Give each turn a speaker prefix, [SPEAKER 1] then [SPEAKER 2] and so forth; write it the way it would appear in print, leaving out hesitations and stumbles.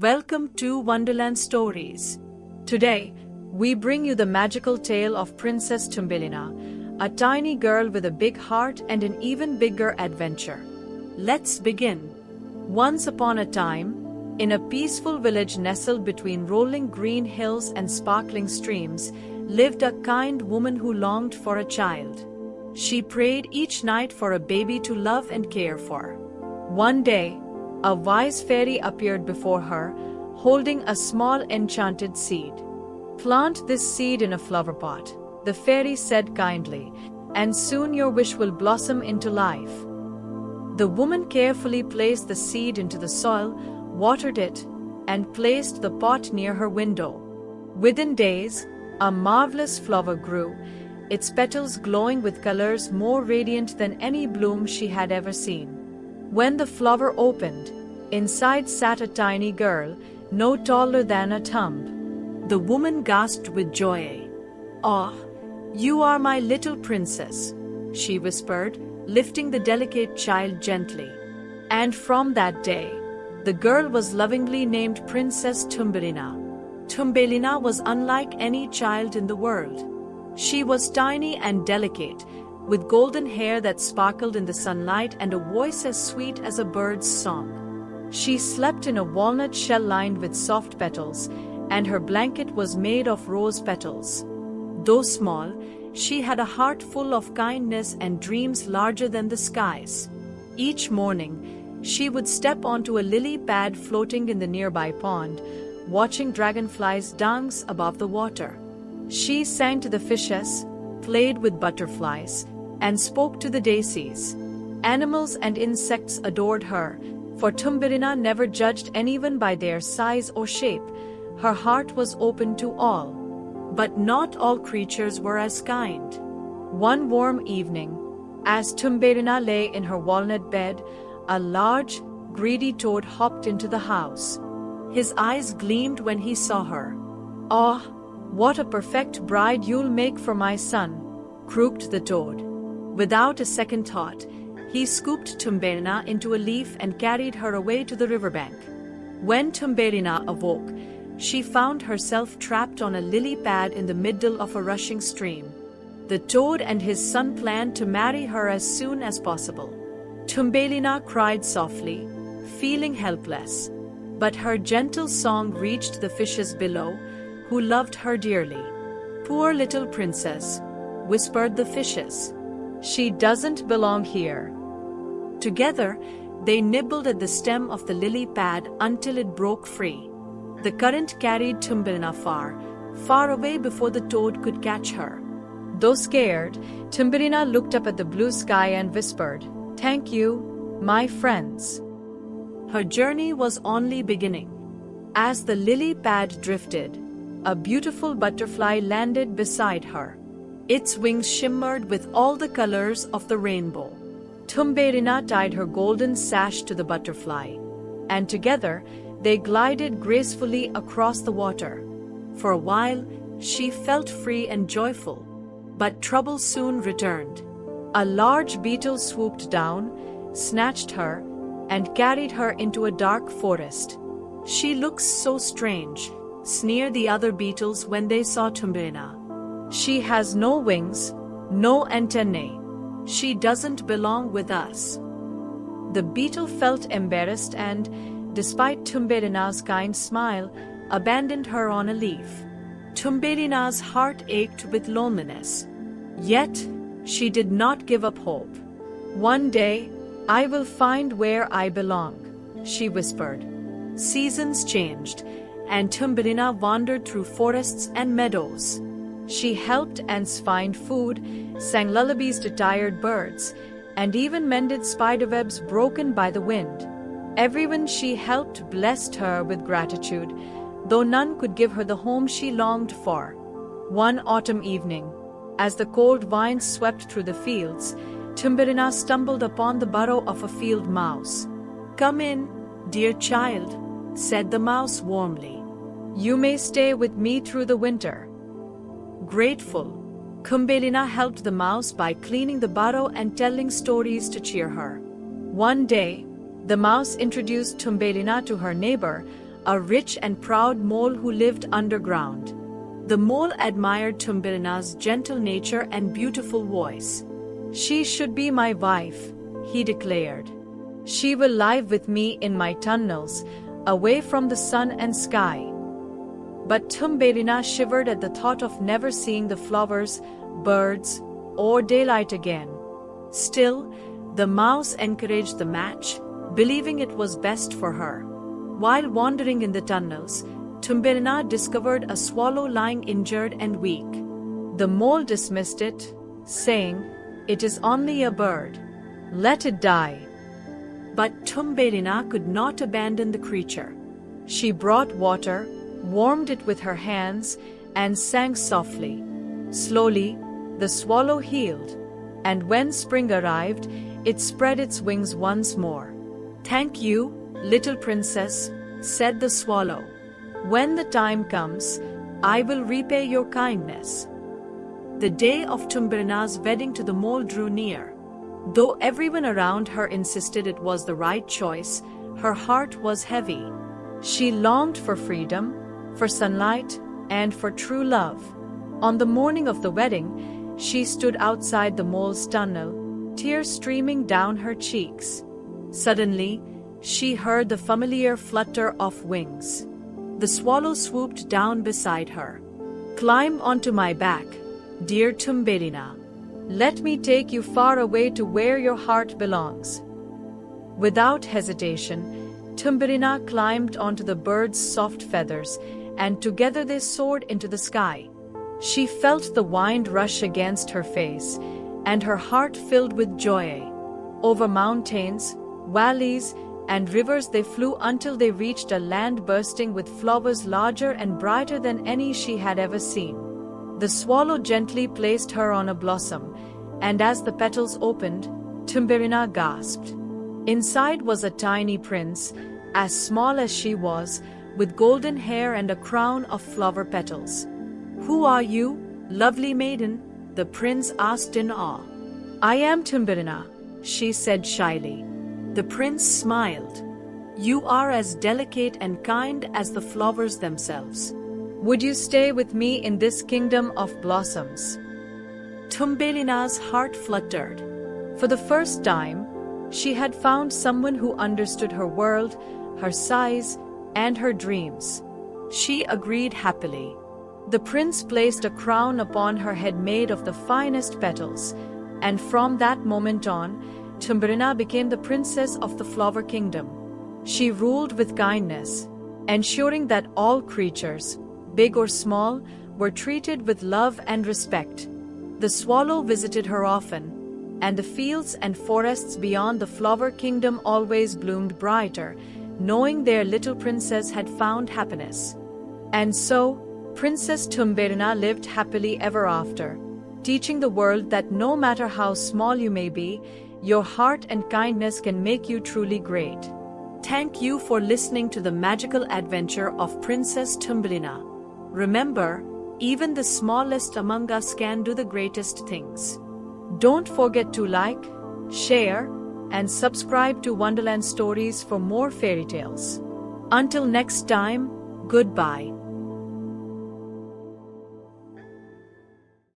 [SPEAKER 1] Welcome to Wonderland Stories. Today, we bring you the magical tale of Princess Thumbelina, a tiny girl with a big heart and an even bigger adventure. Let's begin. Once upon a time, in a peaceful village nestled between rolling green hills and sparkling streams, lived a kind woman who longed for a child. She prayed each night for a baby to love and care for. One day, a wise fairy appeared before her, holding a small enchanted seed. "Plant this seed in a flower pot," the fairy said kindly, "and soon your wish will blossom into life." The woman carefully placed the seed into the soil, watered it, and placed the pot near her window. Within days, a marvelous flower grew, its petals glowing with colors more radiant than any bloom she had ever seen. When the flower opened, inside sat a tiny girl, no taller than a thumb. The woman gasped with joy. "Ah, you are my little princess," she whispered, lifting the delicate child gently. And from that day, the girl was lovingly named Princess Thumbelina. Thumbelina was unlike any child in the world. She was tiny and delicate, with golden hair that sparkled in the sunlight and a voice as sweet as a bird's song. She slept in a walnut shell lined with soft petals, and her blanket was made of rose petals. Though small, she had a heart full of kindness and dreams larger than the skies. Each morning, she would step onto a lily pad floating in the nearby pond, watching dragonflies dance above the water. She sang to the fishes, played with butterflies, and spoke to the daisies. Animals and insects adored her, for Thumbelina never judged anyone by their size or shape. Her heart was open to all. But not all creatures were as kind. One warm evening, as Thumbelina lay in her walnut bed, a large, greedy toad hopped into the house. His eyes gleamed when he saw her. "Ah, what a perfect bride you'll make for my son," croaked the toad. Without a second thought, he scooped Thumbelina into a leaf and carried her away to the riverbank. When Thumbelina awoke, she found herself trapped on a lily pad in the middle of a rushing stream. The toad and his son planned to marry her as soon as possible. Thumbelina cried softly, feeling helpless. But her gentle song reached the fishes below, who loved her dearly. "Poor little princess," whispered the fishes. "She doesn't belong here." Together, they nibbled at the stem of the lily pad until it broke free. The current carried Thumbelina far, far away before the toad could catch her. Though scared, Thumbelina looked up at the blue sky and whispered, "Thank you, my friends." Her journey was only beginning. As the lily pad drifted, a beautiful butterfly landed beside her. Its wings shimmered with all the colors of the rainbow. Thumbelina tied her golden sash to the butterfly, and together they glided gracefully across the water. For a while, she felt free and joyful. But trouble soon returned. A large beetle swooped down, snatched her, and carried her into a dark forest. "She looks so strange," sneered the other beetles when they saw Thumbelina. "She has no wings, no antennae. She doesn't belong with us." The beetle felt embarrassed and, despite Thumbelina's kind smile, abandoned her on a leaf. Thumbelina's heart ached with loneliness. Yet, she did not give up hope. "One day, I will find where I belong," she whispered. Seasons changed, and Thumbelina wandered through forests and meadows. She helped ants find food, sang lullabies to tired birds, and even mended spiderwebs broken by the wind. Everyone she helped blessed her with gratitude, though none could give her the home she longed for. One autumn evening, as the cold winds swept through the fields, Thumbelina stumbled upon the burrow of a field mouse. "Come in, dear child," said the mouse warmly. "You may stay with me through the winter." Grateful, Thumbelina helped the mouse by cleaning the burrow and telling stories to cheer her. One day, the mouse introduced Thumbelina to her neighbor, a rich and proud mole who lived underground. The mole admired Thumbelina's gentle nature and beautiful voice. "She should be my wife," he declared. "She will live with me in my tunnels, away from the sun and sky." But Thumbelina shivered at the thought of never seeing the flowers, birds, or daylight again. Still, the mouse encouraged the match, believing it was best for her. While wandering in the tunnels, Thumbelina discovered a swallow lying injured and weak. The mole dismissed it, saying, "It is only a bird. Let it die." But Thumbelina could not abandon the creature. She brought water, warmed it with her hands, and sang softly. Slowly, the swallow healed, and when spring arrived, it spread its wings once more. "Thank you, little princess," said the swallow. "When the time comes, I will repay your kindness." The day of Thumbelina's wedding to the mole drew near. Though everyone around her insisted it was the right choice, her heart was heavy. She longed for freedom, for sunlight, and for true love. On the morning of the wedding, she stood outside the mole's tunnel, tears streaming down her cheeks. Suddenly, she heard the familiar flutter of wings. The swallow swooped down beside her. "Climb onto my back, dear Thumbelina. Let me take you far away to where your heart belongs." Without hesitation, Thumbelina climbed onto the bird's soft feathers, and together they soared into the sky. She felt the wind rush against her face, and her heart filled with joy. Over mountains, valleys, and rivers they flew until they reached a land bursting with flowers larger and brighter than any she had ever seen. The swallow gently placed her on a blossom, and as the petals opened, Thumbelina gasped. Inside was a tiny prince, as small as she was, with golden hair and a crown of flower petals. "Who are you, lovely maiden?" the prince asked in awe. "I am Thumbelina," she said shyly. The prince smiled. "You are as delicate and kind as the flowers themselves. Would you stay with me in this kingdom of blossoms?" Thumbelina's heart fluttered. For the first time, she had found someone who understood her world, her sighs, and her dreams. She agreed happily. The prince placed a crown upon her head made of the finest petals, and from that moment on, Thumbelina became the princess of the flower kingdom. She ruled with kindness, ensuring that all creatures, big or small, were treated with love and respect. The swallow visited her often, and the fields and forests beyond the flower kingdom always bloomed brighter, knowing their little princess had found happiness. And so, Princess Thumbelina lived happily ever after, teaching the world that no matter how small you may be, your heart and kindness can make you truly great. Thank you for listening to the magical adventure of Princess Thumbelina. Remember, even the smallest among us can do the greatest things. Don't forget to like, share, and subscribe to Wonderland Stories for more fairy tales. Until next time, goodbye.